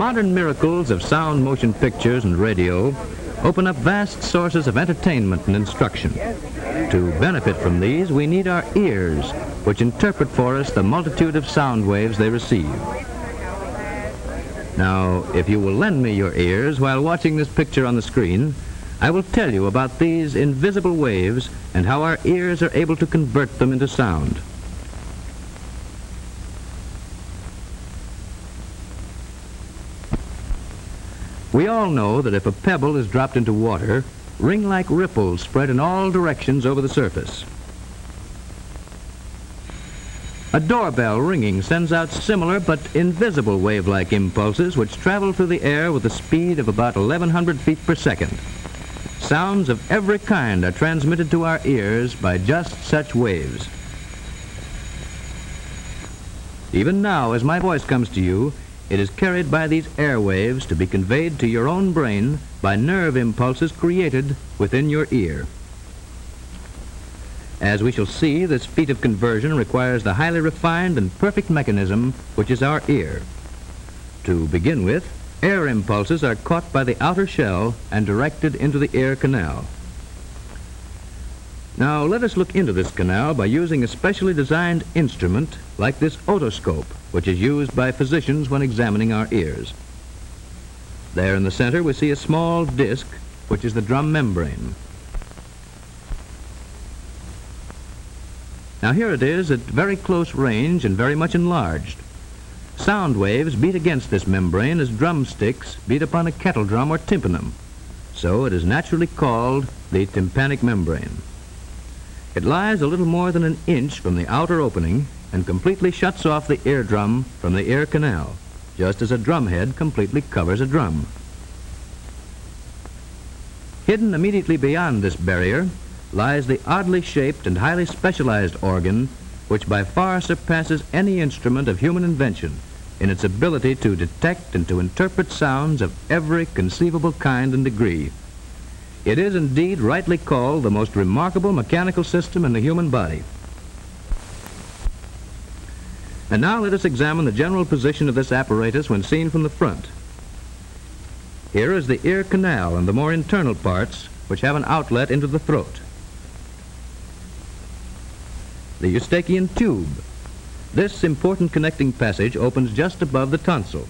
modern miracles of sound motion pictures and radio open up vast sources of entertainment and instruction. To benefit from these, we need our ears, which interpret for us the multitude of sound waves they receive. Now, if you will lend me your ears while watching this picture on the screen, I will tell you about these invisible waves and how our ears are able to convert them into sound. We all know that if a pebble is dropped into water, ring-like ripples spread in all directions over the surface. A doorbell ringing sends out similar but invisible wave-like impulses which travel through the air with a speed of about 1,100 feet per second. Sounds of every kind are transmitted to our ears by just such waves. Even now, as my voice comes to you, it is carried by these airwaves to be conveyed to your own brain by nerve impulses created within your ear. As we shall see, this feat of conversion requires the highly refined and perfect mechanism which is our ear. To begin with, air impulses are caught by the outer shell and directed into the ear canal. Now let us look into this canal by using a specially designed instrument like this otoscope, which is used by physicians when examining our ears. There in the center we see a small disc, which is the drum membrane. Now here it is at very close range and very much enlarged. Sound waves beat against this membrane as drumsticks beat upon a kettle drum or tympanum. So it is naturally called the tympanic membrane. It lies a little more than an inch from the outer opening and completely shuts off the eardrum from the ear canal, just as a drumhead completely covers a drum. Hidden immediately beyond this barrier lies the oddly shaped and highly specialized organ which by far surpasses any instrument of human invention in its ability to detect and to interpret sounds of every conceivable kind and degree. It is indeed rightly called the most remarkable mechanical system in the human body. And now let us examine the general position of this apparatus when seen from the front. Here is the ear canal and the more internal parts which have an outlet into the throat. The Eustachian tube. This important connecting passage opens just above the tonsil.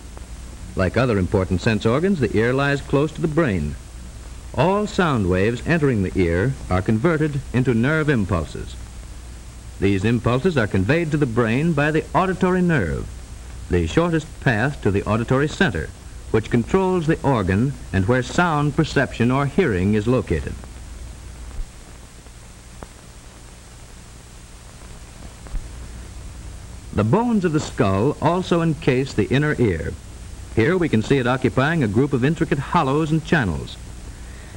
Like other important sense organs, the ear lies close to the brain. All sound waves entering the ear are converted into nerve impulses. These impulses are conveyed to the brain by the auditory nerve, the shortest path to the auditory center, which controls the organ and where sound perception or hearing is located. The bones of the skull also encase the inner ear. Here we can see it occupying a group of intricate hollows and channels.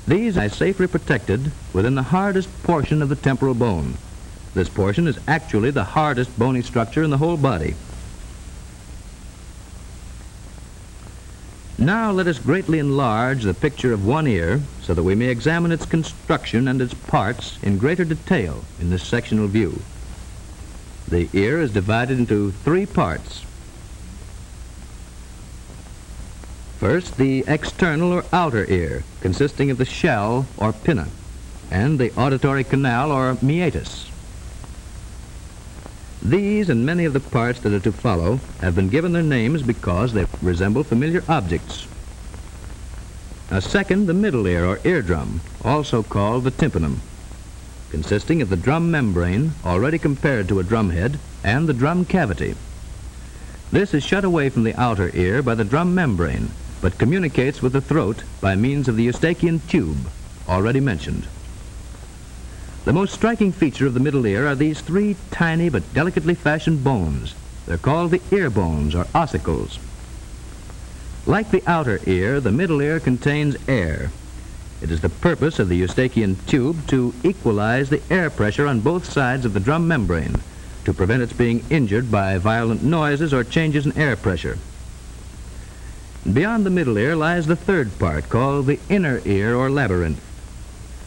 These are safely protected within the hardest portion of the temporal bone. This portion is actually the hardest bony structure in the whole body. Now let us greatly enlarge the picture of one ear so that we may examine its construction and its parts in greater detail in this sectional view. The ear is divided into three parts. First, the external or outer ear, consisting of the shell or pinna, and the auditory canal or meatus. These and many of the parts that are to follow have been given their names because they resemble familiar objects. Now second, the middle ear or eardrum, also called the tympanum, consisting of the drum membrane, already compared to a drumhead, and the drum cavity. This is shut away from the outer ear by the drum membrane, but communicates with the throat by means of the Eustachian tube, already mentioned. The most striking feature of the middle ear are these three tiny but delicately fashioned bones. They're called the ear bones or ossicles. Like the outer ear, the middle ear contains air. It is the purpose of the Eustachian tube to equalize the air pressure on both sides of the drum membrane to prevent its being injured by violent noises or changes in air pressure. Beyond the middle ear lies the third part, called the inner ear or labyrinth.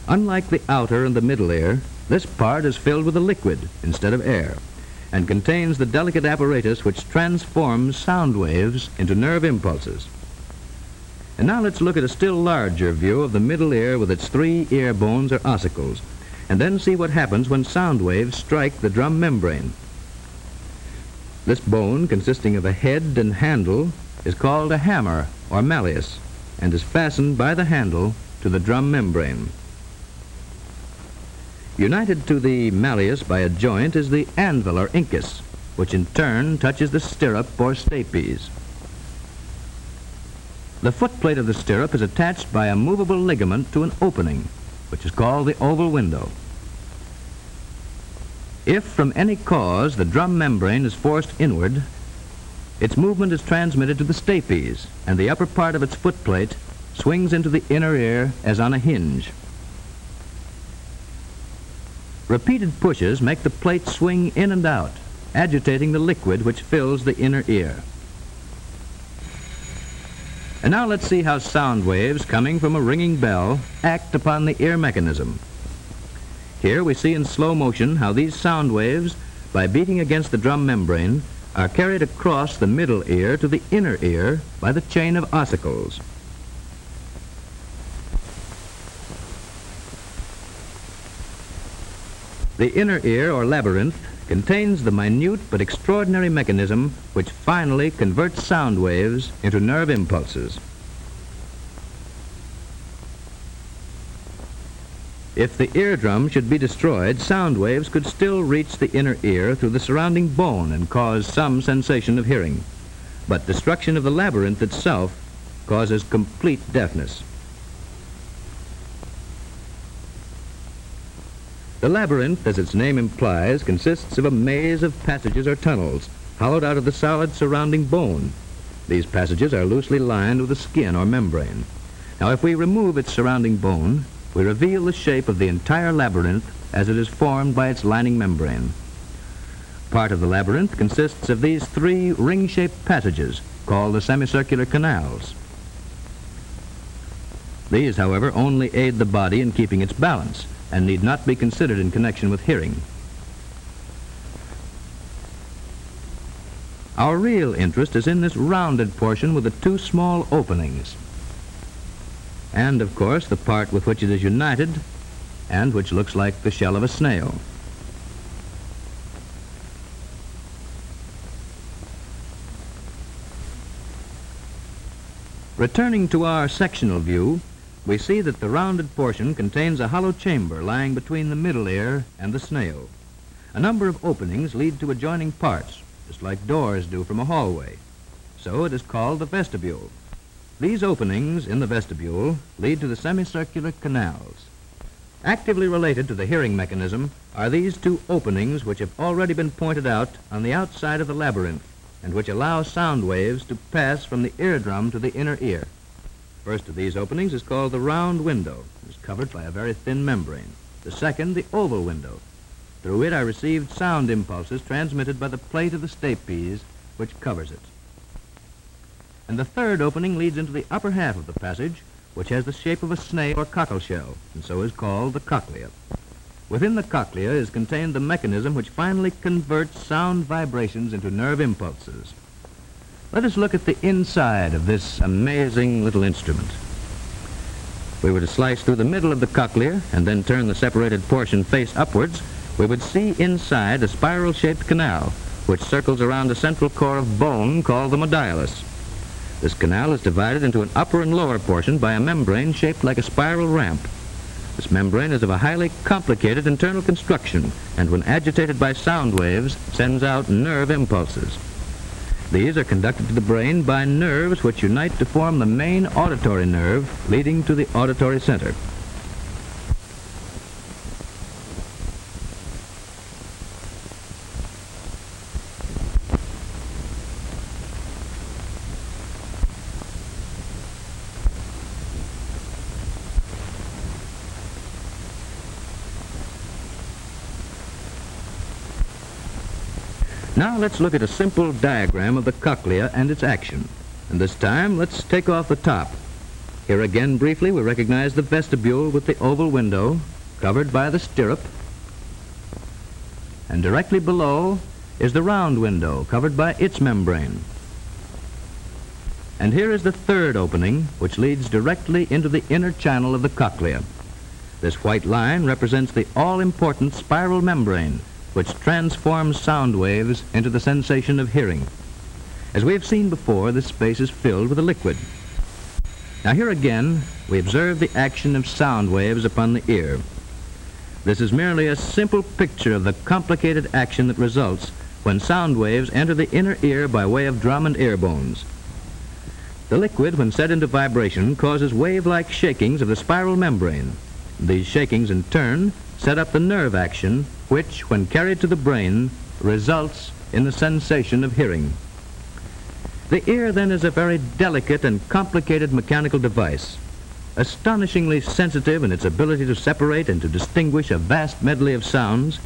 Unlike the outer and the middle ear, this part is filled with a liquid instead of air and contains the delicate apparatus which transforms sound waves into nerve impulses. And now let's look at a still larger view of the middle ear with its 3 ear bones or ossicles, and then see what happens when sound waves strike the drum membrane. This bone, consisting of a head and handle, is called a hammer or malleus, and is fastened by the handle to the drum membrane. United to the malleus by a joint is the anvil or incus, which in turn touches the stirrup or stapes. The footplate of the stirrup is attached by a movable ligament to an opening, which is called the oval window. If from any cause the drum membrane is forced inward, its movement is transmitted to the stapes, and the upper part of its footplate swings into the inner ear as on a hinge. Repeated pushes make the plate swing in and out, agitating the liquid which fills the inner ear. And now let's see how sound waves coming from a ringing bell act upon the ear mechanism. Here we see in slow motion how these sound waves, by beating against the drum membrane, are carried across the middle ear to the inner ear by the chain of ossicles. The inner ear, or labyrinth, contains the minute but extraordinary mechanism which finally converts sound waves into nerve impulses. If the eardrum should be destroyed, sound waves could still reach the inner ear through the surrounding bone and cause some sensation of hearing. But destruction of the labyrinth itself causes complete deafness. The labyrinth, as its name implies, consists of a maze of passages or tunnels hollowed out of the solid surrounding bone. These passages are loosely lined with a skin or membrane. Now, if we remove its surrounding bone, we reveal the shape of the entire labyrinth as it is formed by its lining membrane. Part of the labyrinth consists of these 3 ring-shaped passages called the semicircular canals. These, however, only aid the body in keeping its balance and need not be considered in connection with hearing. Our real interest is in this rounded portion with the 2 small openings, and of course the part with which it is united and which looks like the shell of a snail. Returning to our sectional view, we see that the rounded portion contains a hollow chamber lying between the middle ear and the snail. A number of openings lead to adjoining parts, just like doors do from a hallway. So it is called the vestibule. These openings in the vestibule lead to the semicircular canals. Actively related to the hearing mechanism are these 2 openings which have already been pointed out on the outside of the labyrinth and which allow sound waves to pass from the eardrum to the inner ear. First of these openings is called the round window. It is covered by a very thin membrane. The second, the oval window. Through it are received sound impulses transmitted by the plate of the stapes which covers it. And the third opening leads into the upper half of the passage, which has the shape of a snail or cockleshell, and so is called the cochlea. Within the cochlea is contained the mechanism which finally converts sound vibrations into nerve impulses. Let us look at the inside of this amazing little instrument. If we were to slice through the middle of the cochlea and then turn the separated portion face upwards, we would see inside a spiral-shaped canal which circles around a central core of bone called the modiolus. This canal is divided into an upper and lower portion by a membrane shaped like a spiral ramp. This membrane is of a highly complicated internal construction, and when agitated by sound waves, sends out nerve impulses. These are conducted to the brain by nerves which unite to form the main auditory nerve leading to the auditory center. Now let's look at a simple diagram of the cochlea and its action. And this time, let's take off the top. Here again, briefly, we recognize the vestibule with the oval window covered by the stirrup. And directly below is the round window covered by its membrane. And here is the third opening, which leads directly into the inner channel of the cochlea. This white line represents the all-important spiral membrane, which transforms sound waves into the sensation of hearing. As we have seen before, this space is filled with a liquid. Now here again, we observe the action of sound waves upon the ear. This is merely a simple picture of the complicated action that results when sound waves enter the inner ear by way of drum and ear bones. The liquid, when set into vibration, causes wave-like shakings of the spiral membrane. These shakings, in turn, set up the nerve action, which, when carried to the brain, results in the sensation of hearing. The ear, then, is a very delicate and complicated mechanical device, astonishingly sensitive in its ability to separate and to distinguish a vast medley of sounds.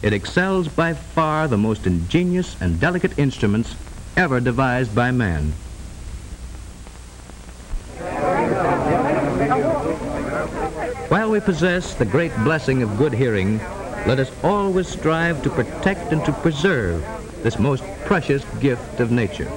It excels by far the most ingenious and delicate instruments ever devised by man. While we possess the great blessing of good hearing, let us always strive to protect and to preserve this most precious gift of nature.